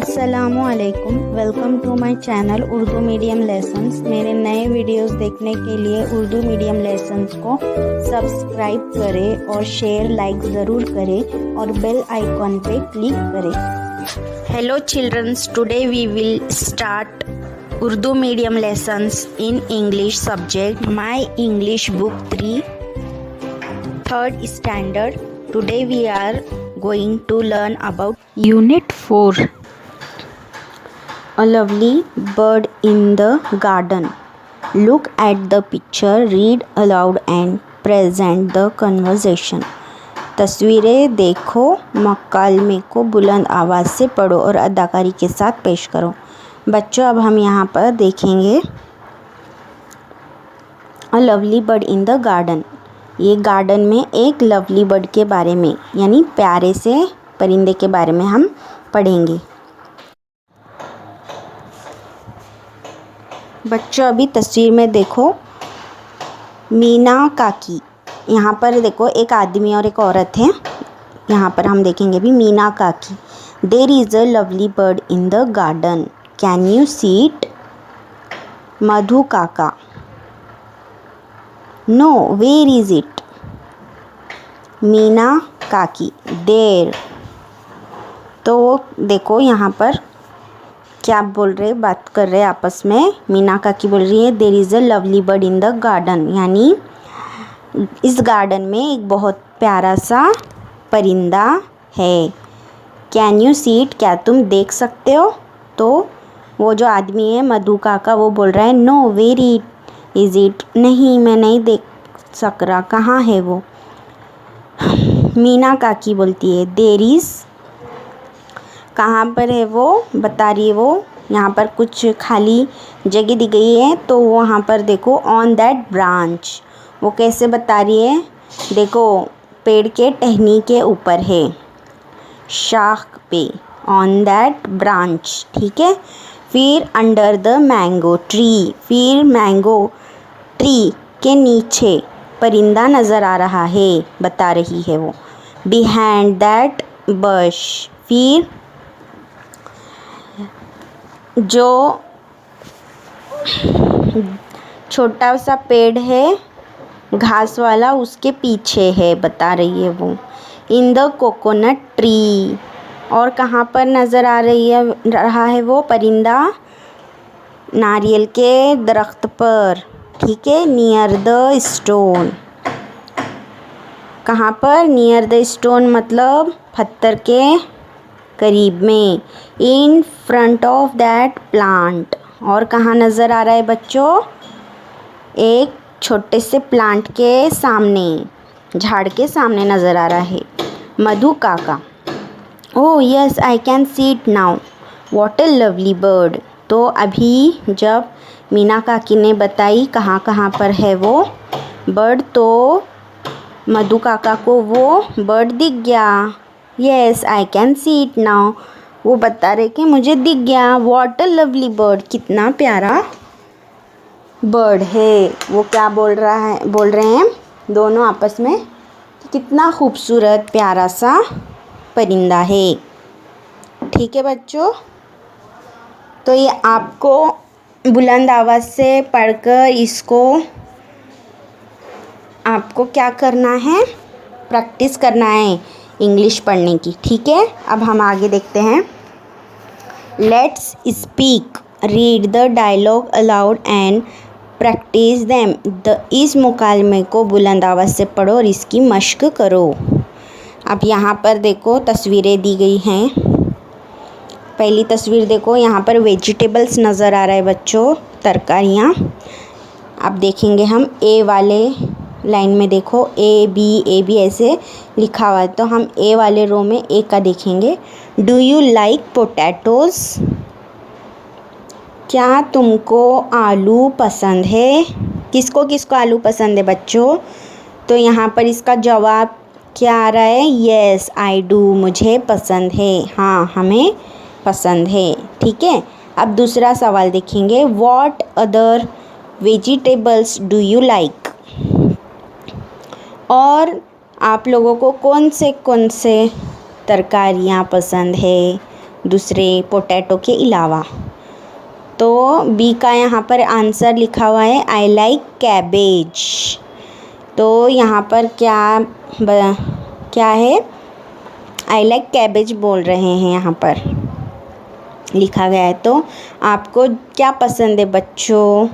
अस्सलामुअलैकुम, welcome to my channel Urdu medium lessons. मेरे नए वीडियोस देखने के लिए उर्दू मीडियम लेसन्स को सब्सक्राइब करें और शेयर लाइक ज़रूर करें और बेल आइकॉन पे क्लिक करें। Hello childrens, today we will start Urdu medium lessons in English subject my English book 3 3rd standard. Today we are going to learn about Unit 4. A lovely bird in the garden. Look at the picture, read aloud and present the conversation. तस्वीरें देखो, मकालमे को बुलंद आवाज़ से पढ़ो और अदाकारी के साथ पेश करो। बच्चों, अब हम यहाँ पर देखेंगे A lovely bird in the garden. ये गार्डन में एक लवली बर्ड के बारे में यानी प्यारे से परिंदे के बारे में हम पढ़ेंगे। बच्चों, अभी तस्वीर में देखो मीना काकी। यहाँ पर देखो एक आदमी और एक औरत है। यहाँ पर हम देखेंगे भी Meena Kaki. There is a lovely bird in the garden, can you see it? Madhu Kaka, no, where is it? Meena Kaki, there. तो देखो यहाँ पर क्या बोल रहे, बात कर रहे आपस में। मीना काकी बोल रही है there is a lovely bird in the garden, यानी इस गार्डन में एक बहुत प्यारा सा परिंदा है। Can you see it? क्या तुम देख सकते हो? तो वो जो आदमी है मधु काका, वो बोल रहा है नो, वेयर इज़ इट? नहीं, मैं नहीं देख सक रहा, कहाँ है वो? मीना काकी बोलती है देयर इज़, कहाँ पर है वो? बता रही है वो। यहाँ पर कुछ खाली जगह दी गई है, तो वहाँ पर देखो ऑन दैट ब्रांच। वो कैसे बता रही है? देखो पेड़ के टहनी के ऊपर है, शाख पे, ऑन दैट ब्रांच, ठीक है। फिर अंडर द मैंगो ट्री, फिर मैंगो ट्री के नीचे परिंदा नज़र आ रहा है, बता रही है वो। बिहाइंड दैट बश, फिर जो छोटा सा पेड़ है घास वाला, उसके पीछे है, बता रही है वो। इन द कोकोनट ट्री, और कहाँ पर नज़र आ रहा है वो परिंदा? नारियल के दरख्त पर, ठीक है। नियर द स्टोन, कहाँ पर? नियर द स्टोन मतलब पत्थर के करीब में। In front of that plant, और कहाँ नज़र आ रहा है बच्चों? एक छोटे से प्लांट के सामने, झाड़ के सामने नज़र आ रहा है। मधु काका, oh yes, I can see it now, what a lovely bird. तो अभी जब मीना काकी ने बताई कहाँ कहाँ पर है वो बर्ड, तो मधु काका को वो बर्ड दिख गया। Yes, I can see it now, वो बता रहे कि मुझे दिख गया। व्हाट अ लवली बर्ड, कितना प्यारा बर्ड है। वो क्या बोल रहे हैं दोनों आपस में, कितना खूबसूरत प्यारा सा परिंदा है। ठीक है बच्चों, तो ये आपको बुलंद आवाज़ से पढ़कर इसको आपको क्या करना है? प्रैक्टिस करना है इंग्लिश पढ़ने की, ठीक है। अब हम आगे देखते हैं। Let's speak, read the dialogue aloud and practise them. इस मुकालमे को बुलंद आवाज़ से पढ़ो और इसकी मश्क करो। अब यहाँ पर देखो तस्वीरें दी गई हैं। पहली तस्वीर देखो, यहाँ पर वेजिटेबल्स नज़र आ रहा है बच्चों, तरकारियाँ। अब देखेंगे हम ए वाले लाइन में, देखो ए बी ऐसे लिखा हुआ है, तो हम ए वाले रो में ए का देखेंगे। Do you like potatoes? क्या तुमको आलू पसंद है? किसको किसको आलू पसंद है बच्चों? तो यहाँ पर इसका जवाब क्या आ रहा है? येस आई डू, मुझे पसंद है, हाँ हमें पसंद है, ठीक है। अब दूसरा सवाल देखेंगे। What other vegetables do you like? और आप लोगों को कौन से तरकारियाँ पसंद है? दूसरे पोटैटो के अलावा। तो बी का यहाँ पर आंसर लिखा हुआ है आई लाइक कैबेज। तो यहाँ पर क्या है, आई लाइक कैबेज बोल रहे हैं यहाँ पर लिखा गया है। तो आपको क्या पसंद है बच्चों,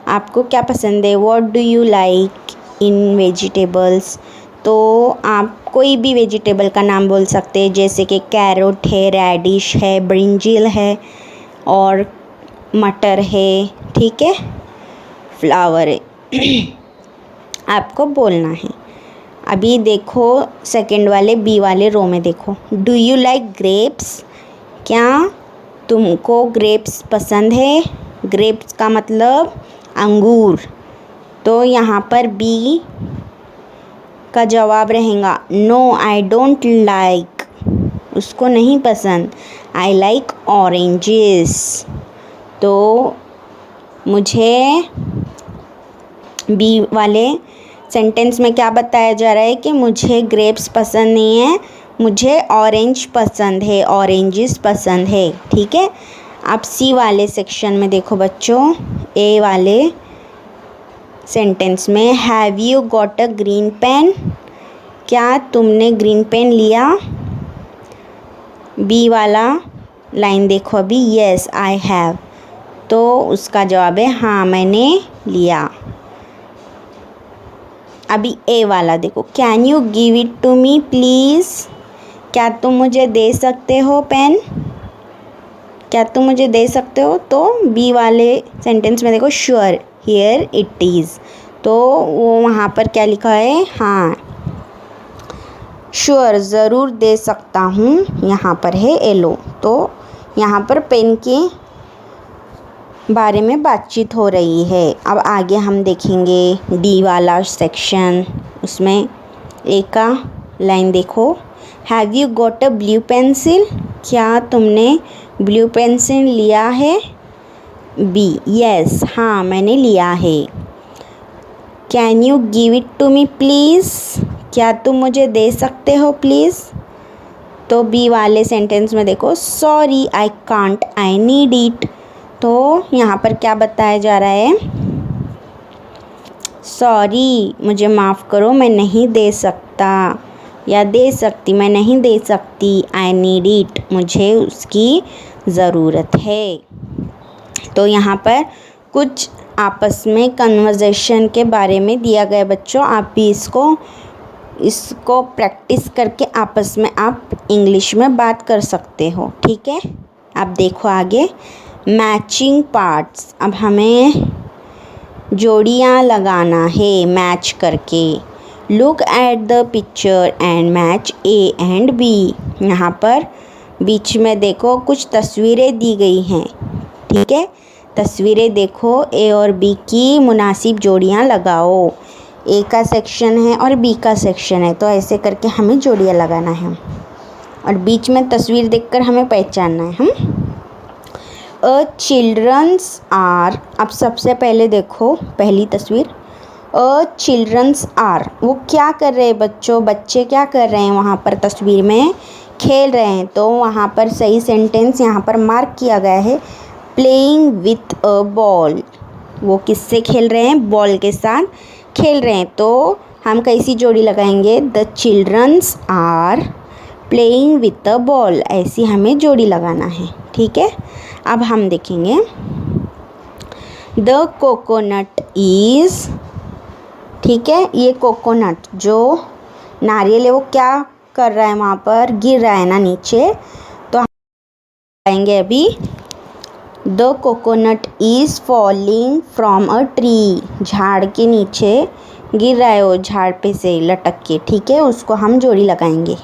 आपको क्या पसंद है, what do you like in vegetables. तो आप कोई भी वेजिटेबल का नाम बोल सकते हैं, जैसे कि कैरोट है, रेडिश है, ब्रिंजल है और मटर है, ठीक है, फ्लावर है। आपको बोलना है। अभी देखो सेकंड वाले बी वाले रो में देखो, डू यू लाइक ग्रेप्स। क्या तुमको ग्रेप्स पसंद है। ग्रेप्स का मतलब अंगूर। तो यहाँ पर बी का जवाब रहेगा नो आई डोंट लाइक, उसको नहीं पसंद। I like oranges. तो मुझे बी वाले सेंटेंस में क्या बताया जा रहा है कि मुझे ग्रेप्स पसंद नहीं है, मुझे ऑरेंज पसंद है, ऑरेंजेस पसंद है, ठीक है। अब सी वाले सेक्शन में देखो बच्चों, ए वाले सेंटेंस में have you got a green pen. क्या तुमने ग्रीन पेन लिया। बी वाला लाइन देखो अभी, येस आई हैव। तो उसका जवाब है हाँ मैंने लिया। अभी ए वाला देखो, can you give it to me please. क्या तुम मुझे दे सकते हो पेन, क्या तुम मुझे दे सकते हो। तो बी वाले सेंटेंस में देखो श्योर हियर इट इज़। तो वो वहाँ पर क्या लिखा है, हाँ श्योर ज़रूर दे सकता हूँ, यहाँ पर है येलो। तो यहाँ पर पेन के बारे में बातचीत हो रही है। अब आगे हम देखेंगे डी वाला सेक्शन, उसमें ए का लाइन देखो, have you got a blue pencil. क्या तुमने ब्लू पेंसिल लिया है। बी यस हाँ मैंने लिया है। Can you give it to me please. क्या तुम मुझे दे सकते हो प्लीज़। तो बी वाले सेंटेंस में देखो sorry I can't I need it. तो यहाँ पर क्या बताया जा रहा है, सॉरी मुझे माफ़ करो मैं नहीं दे सकता या दे सकती, मैं नहीं दे सकती, आई नीड इट मुझे उसकी ज़रूरत है। तो यहाँ पर कुछ आपस में कन्वर्सेशन के बारे में दिया गया बच्चों, आप भी इसको प्रैक्टिस करके आपस में आप इंग्लिश में बात कर सकते हो, ठीक है। अब देखो आगे मैचिंग पार्ट्स। अब हमें जोड़ियाँ लगाना है मैच करके। Look at the picture and match A and B. यहाँ पर बीच में देखो कुछ तस्वीरें दी गई हैं, ठीक है। तस्वीरें देखो, ए और बी की मुनासिब जोड़ियाँ लगाओ। ए का सेक्शन है और बी का सेक्शन है, तो ऐसे करके हमें जोड़ियाँ लगाना है और बीच में तस्वीर देखकर हमें पहचानना है। हम अ चिल्ड्रंस आर। अब सबसे पहले देखो पहली तस्वीर, अ चिल्ड्रंस आर, वो क्या कर रहे हैं बच्चों, बच्चे क्या कर रहे हैं वहाँ पर तस्वीर में, खेल रहे हैं। तो वहाँ पर सही सेंटेंस यहाँ पर मार्क किया गया है प्लेइंग विथ अ बॉल। वो किससे खेल रहे हैं, बॉल के साथ खेल रहे हैं। तो हम कैसी जोड़ी लगाएंगे, the childrens are playing with a ball, ऐसी हमें जोड़ी लगाना है, ठीक है। अब हम देखेंगे द कोकोनट इज़, ठीक है। ये कोकोनट जो नारियल है वो क्या कर रहा है, वहाँ पर गिर रहा है ना नीचे। तो हम आएंगे अभी the coconut is falling from a tree. झाड़ के नीचे गिर रहा है वो, झाड़ पे से लटक के, ठीक है। उसको हम जोड़ी लगाएंगे।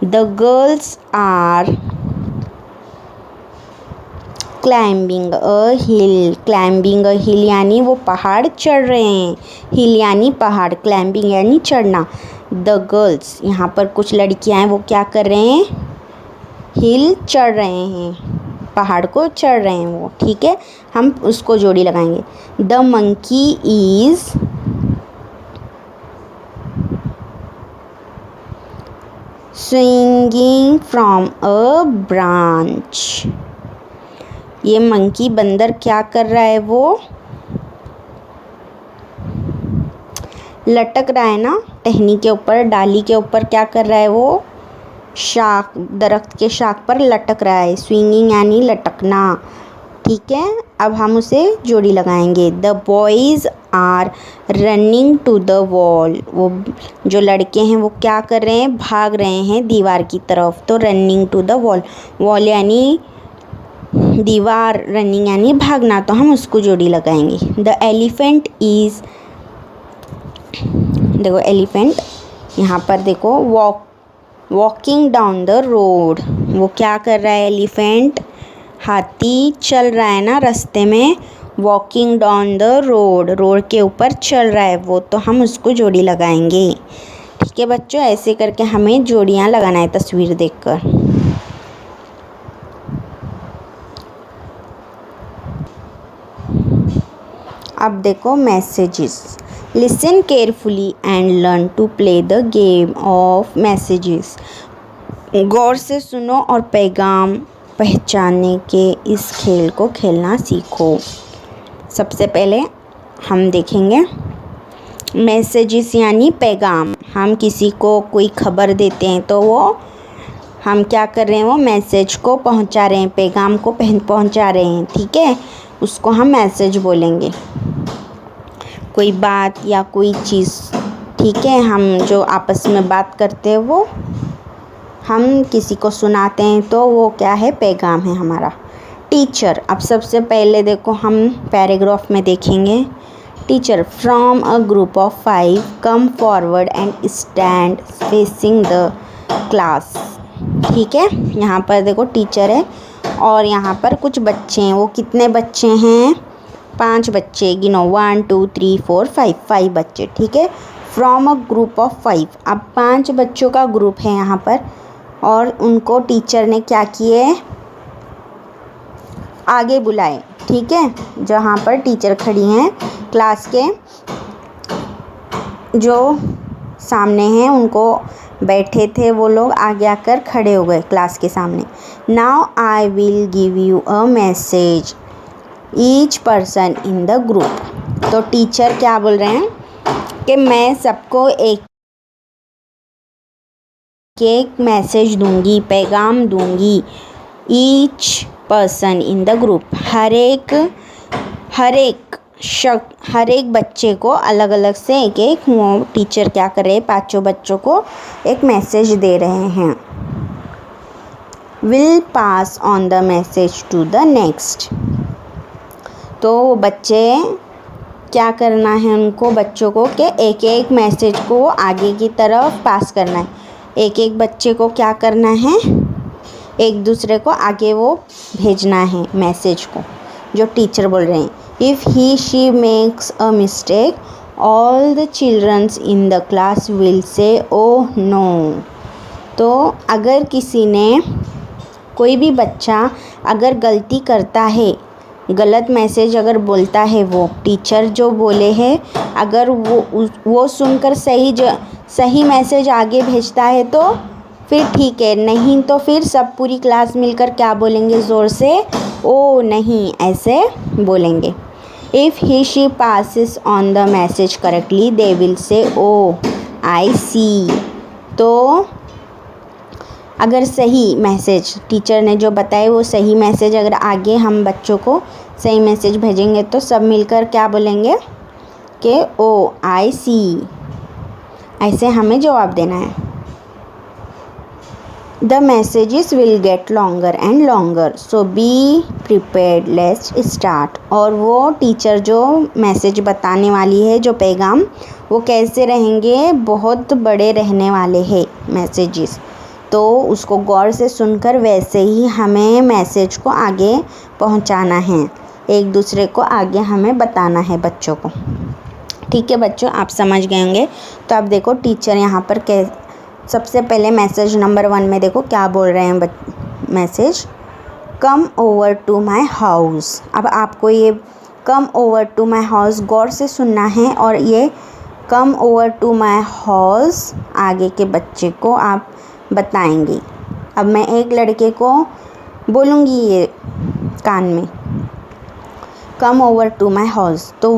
The girls are climbing a hill. Climbing a hill यानी वो पहाड़ चढ़ रहे हैं, हिल यानी पहाड़, क्लाइंबिंग यानी चढ़ना। द गर्ल्स यहाँ पर कुछ लड़कियां हैं, वो क्या कर रहे हैं, हिल चढ़ रहे हैं, पहाड़ को चढ़ रहे हैं वो, ठीक है। हम उसको जोड़ी लगाएंगे। The monkey is swinging from a branch। ये मंकी बंदर क्या कर रहा है, वो लटक रहा है ना टहनी के ऊपर, डाली के ऊपर क्या कर रहा है, वो शाख, दरख्त के शाख पर लटक रहा है। स्विंगिंग यानी लटकना, ठीक है। अब हम उसे जोड़ी लगाएंगे। The boys are running to the wall. वो जो लड़के हैं वो क्या कर रहे हैं, भाग रहे हैं दीवार की तरफ। तो running to the wall, wall यानी दीवार, रनिंग यानी भागना, तो हम उसको जोड़ी लगाएंगे। द एलिफेंट इज़, देखो एलिफेंट यहाँ पर देखो, वॉकिंग डाउन द रोड। वो क्या कर रहा है एलिफेंट, हाथी चल रहा है ना रास्ते में। Walking down the road, road के ऊपर चल रहा है वो, तो हम उसको जोड़ी लगाएंगे। ठीक है बच्चों, ऐसे करके हमें जोड़ियाँ लगाना है तस्वीर देखकर। अब देखो messages. Listen carefully and learn to play the game of messages. गौर से सुनो और पैगाम पहचानने के इस खेल को खेलना सीखो। सबसे पहले हम देखेंगे मैसेजेस यानी पैगाम। हम किसी को कोई खबर देते हैं तो वो हम क्या कर रहे हैं, वो मैसेज को पहुंचा रहे हैं, पैगाम को पहुंचा रहे हैं, ठीक है। उसको हम मैसेज बोलेंगे। कोई बात या कोई चीज़, ठीक है, हम जो आपस में बात करते हैं वो हम किसी को सुनाते हैं तो वो क्या है, पैगाम है हमारा। टीचर, अब सबसे पहले देखो हम पैराग्राफ में देखेंगे। Teacher, from a group of 5 come forward and stand facing the class. ठीक है, यहाँ पर देखो टीचर है और यहाँ पर कुछ बच्चे हैं। वो कितने बच्चे हैं, 5 बच्चे, गिनो 1 2 3 4 5 बच्चे, ठीक है। फ्रॉम अ ग्रुप ऑफ 5, अब 5 बच्चों का ग्रुप है यहाँ पर और उनको टीचर ने क्या किए, आगे बुलाए, ठीक है। जहाँ पर टीचर खड़ी हैं, क्लास के जो सामने हैं उनको बैठे थे वो लोग आगे आकर खड़े हो गए क्लास के सामने। Now I will give you a message each person in the group. तो टीचर क्या बोल रहे हैं कि मैं सबको एक मैसेज दूंगी, पैगाम दूंगी। Each person in the group, हर एक बच्चे को अलग अलग से एक वो टीचर क्या कर रहे हैं, 5 बच्चों को एक मैसेज दे रहे हैं। Will pass on the message to the next. तो बच्चे क्या करना है उनको, बच्चों को कि एक एक मैसेज को आगे की तरफ पास करना है। एक एक बच्चे को क्या करना है, एक दूसरे को आगे वो भेजना है मैसेज को, जो टीचर बोल रहे हैं। If he she makes a mistake all the childrens in the class will say oh no. तो अगर किसी ने, कोई भी बच्चा अगर गलती करता है, गलत मैसेज अगर बोलता है, वो टीचर जो बोले हैं अगर वो सुनकर सही मैसेज आगे भेजता है तो फिर ठीक है, नहीं तो फिर सब पूरी क्लास मिलकर क्या बोलेंगे, ज़ोर से ओ नहीं, ऐसे बोलेंगे। If he she passes on the message correctly they will say oh आई सी। तो अगर सही मैसेज टीचर ने जो बताए वो सही मैसेज अगर आगे हम बच्चों को सही मैसेज भेजेंगे तो सब मिलकर क्या बोलेंगे कि ओ आई सी, ऐसे हमें जवाब देना है। The messages will get longer and longer so be prepared, let's start. और वो टीचर जो मैसेज बताने वाली है, जो पैगाम, वो कैसे रहेंगे, बहुत बड़े रहने वाले हैं मैसेजेस। तो उसको गौर से सुनकर वैसे ही हमें मैसेज को आगे पहुंचाना है, एक दूसरे को आगे हमें बताना है बच्चों को। ठीक है बच्चों, आप समझ गए होंगे। तो अब देखो टीचर यहाँ पर सबसे पहले मैसेज नंबर 1 में देखो क्या बोल रहे हैं message, come over to my house. अब आपको ये come over to my house गौर से सुनना है और ये come over to my house आगे के बच्चे को आप बताएंगी। अब मैं एक लड़के को बोलूँगी ये कान में, come over to my house, तो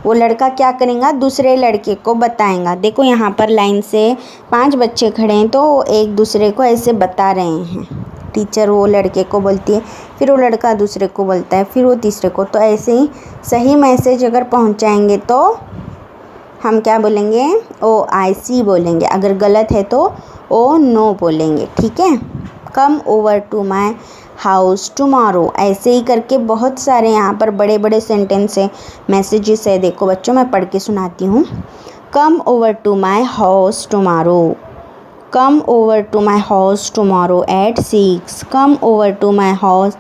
वो लड़का क्या करेगा, दूसरे लड़के को बताएगा। देखो यहाँ पर लाइन से 5 बच्चे खड़े हैं, तो एक दूसरे को ऐसे बता रहे हैं। टीचर वो लड़के को बोलती है, फिर वो लड़का दूसरे को बोलता है, फिर वो तीसरे को। तो ऐसे ही सही मैसेज अगर पहुँचाएंगे तो हम क्या बोलेंगे, OIC बोलेंगे। अगर गलत है तो ओ नो बोलेंगे। ठीक है, come over to my house tomorrow. ऐसे ही करके बहुत सारे यहाँ पर बड़े बड़े सेंटेंस है, मैसेजेस है। देखो बच्चों, मैं पढ़ के सुनाती हूँ। Come over to my house tomorrow, come over to my house tomorrow at 6, come over to my house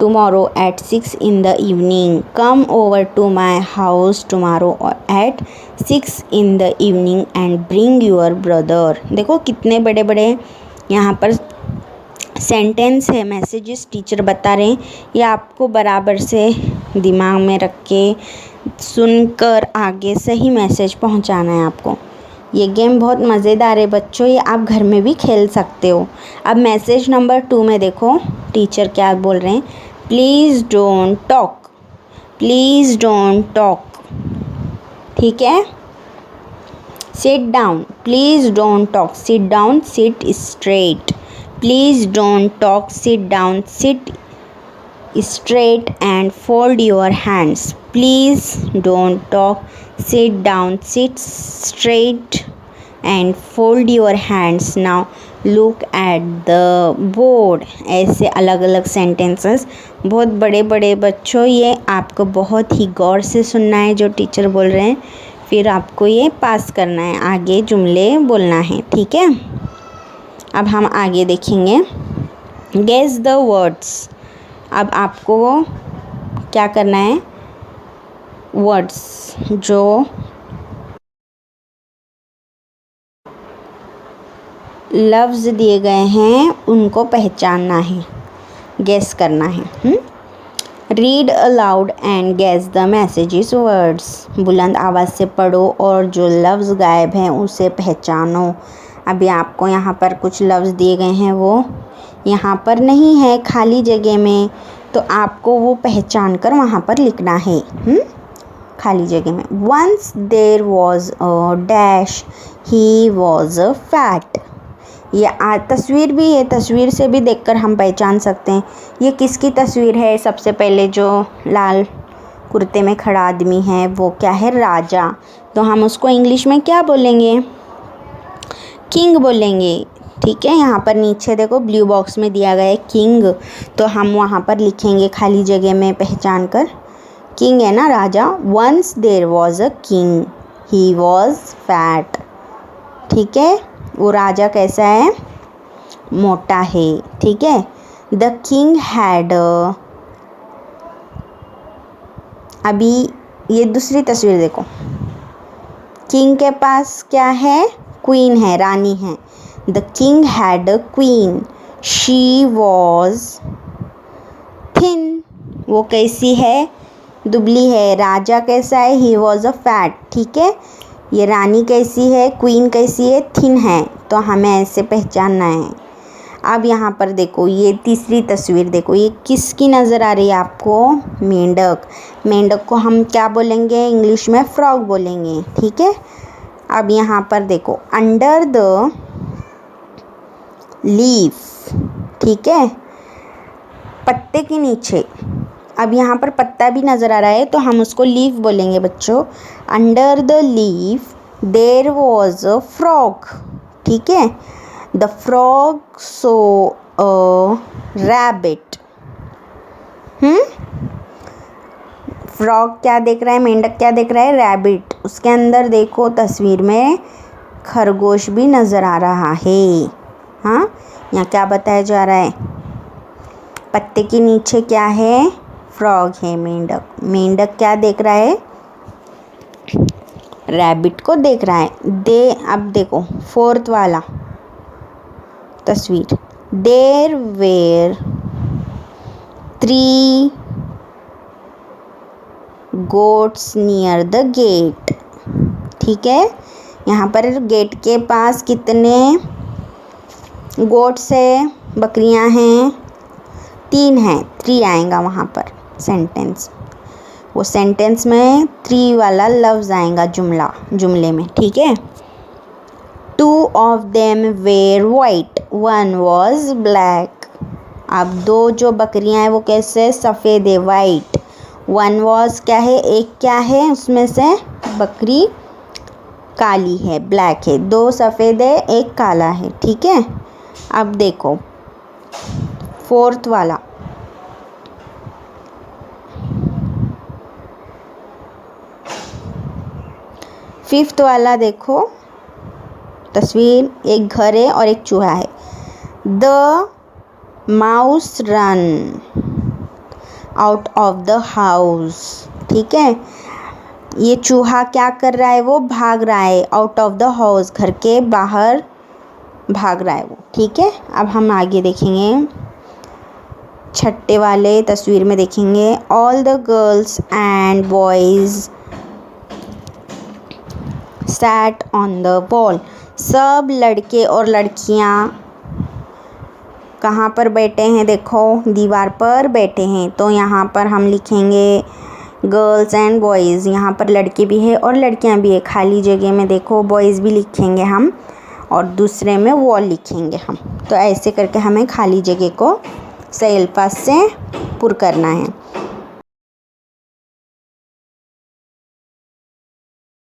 tomorrow at 6 in the evening, come over to my house tomorrow at 6 in the evening and bring your brother। देखो कितने बड़े बड़े यहाँ पर sentence है, messages teacher बता रहे हैं। ये आपको बराबर से दिमाग में रख के सुनकर आगे सही मैसेज पहुँचाना है आपको। ये गेम बहुत मज़ेदार है बच्चों, ये आप घर में भी खेल सकते हो। अब मैसेज नंबर 2 में देखो टीचर क्या बोल रहे हैं, please don't talk, please don't talk. ठीक है, sit down, please don't talk, sit down, sit straight, please don't talk, sit down, sit straight and fold your hands, please don't talk, sit down, sit straight and fold your hands, now look at the board। ऐसे अलग अलग sentences बहुत बड़े बड़े बच्चों, ये आपको बहुत ही गौर से सुनना है जो टीचर बोल रहे हैं, फिर आपको ये पास करना है, आगे जुमले बोलना है। ठीक है, अब हम आगे देखेंगे, गेस द वर्ड्स। अब आपको क्या करना है, वर्ड्स जो लफ्ज़ दिए गए हैं उनको पहचानना है, गेस करना है। Read aloud and guess the messages words. बुलंद आवाज़ से पढ़ो और जो लफ्ज़ गायब हैं उसे पहचानो। अभी आपको यहाँ पर कुछ लफ्ज़ दिए गए हैं, वो यहाँ पर नहीं है खाली जगह में, तो आपको वो पहचान कर वहाँ पर लिखना है खाली जगह में। Once there was a dash, he was a fat. ये तस्वीर भी है, तस्वीर से भी देखकर हम पहचान सकते हैं ये किसकी तस्वीर है। सबसे पहले जो लाल कुर्ते में खड़ा आदमी है वो क्या है, राजा। तो हम उसको इंग्लिश में क्या बोलेंगे, किंग बोलेंगे। ठीक है, यहाँ पर नीचे देखो ब्लू बॉक्स में दिया गया है किंग, तो हम वहाँ पर लिखेंगे खाली जगह में पहचान कर, किंग है ना, राजा। Once there was a king, he was fat. ठीक है, वो राजा कैसा है, मोटा है। ठीक है, द किंग हैड, अभी ये दूसरी तस्वीर देखो, किंग के पास क्या है, क्वीन है, रानी है। The king had a queen, she was thin. वो कैसी है, दुबली है। राजा कैसा है, ही वॉज अ फैट। ठीक है, ये रानी कैसी है, क्वीन कैसी है, थिन है। तो हमें ऐसे पहचानना है। अब यहाँ पर देखो ये तीसरी तस्वीर देखो, ये किसकी नज़र आ रही है आपको, मेंढक। मेंढक को हम क्या बोलेंगे, इंग्लिश में फ्रॉग बोलेंगे। ठीक है, अब यहाँ पर देखो अंडर द लीफ। ठीक है, पत्ते के नीचे। अब यहाँ पर पत्ता भी नज़र आ रहा है तो हम उसको लीफ बोलेंगे बच्चों। Under the leaf there was a frog. ठीक है, the frog so a rabbit. Frog क्या देख रहा है, मेंढक क्या देख रहा है, रैबिट। उसके अंदर देखो तस्वीर में खरगोश भी नज़र आ रहा है। हाँ, यहाँ क्या बताया जा रहा है, पत्ते के नीचे क्या है, फ्रॉग है, मेंढक। मेंढक क्या देख रहा है, रैबिट को देख रहा है। अब देखो फोर्थ वाला तस्वीर, there were 3 goats near the gate. ठीक है, यहाँ पर गेट के पास कितने गोट्स है, बकरियां हैं, 3 हैं, 3 आएगा वहाँ पर सेंटेंस। वो सेंटेंस में 3 वाला लफ्ज़ आएगा जुमले में, ठीक है। 2 of them were white, 1 was black। अब 2 जो बकरियां हैं वो कैसे सफ़ेद है, वाइट। 1 was क्या है, एक क्या है उसमें से बकरी काली है, ब्लैक है। 2 सफ़ेद है, एक काला है, ठीक है। अब देखो 4th वाला, फिफ्थ वाला देखो तस्वीर, एक घर है और एक चूहा है। The mouse run out of the house, ठीक है। ये चूहा क्या कर रहा है, वो भाग रहा है, आउट ऑफ द हाउस, घर के बाहर भाग रहा है वो, ठीक है। अब हम आगे देखेंगे, छठे वाले तस्वीर में देखेंगे, all the girls and boys sat on the wall. सब लड़के और लड़कियां कहाँ पर बैठे हैं, देखो दीवार पर बैठे हैं। तो यहाँ पर हम लिखेंगे गर्ल्स एंड बॉयज़, यहाँ पर लड़के भी है और लड़कियाँ भी है। खाली जगह में देखो बॉयज़ भी लिखेंगे हम और दूसरे में वॉल लिखेंगे हम। तो ऐसे करके हमें खाली जगह को सही अल्फाज से पुर करना है।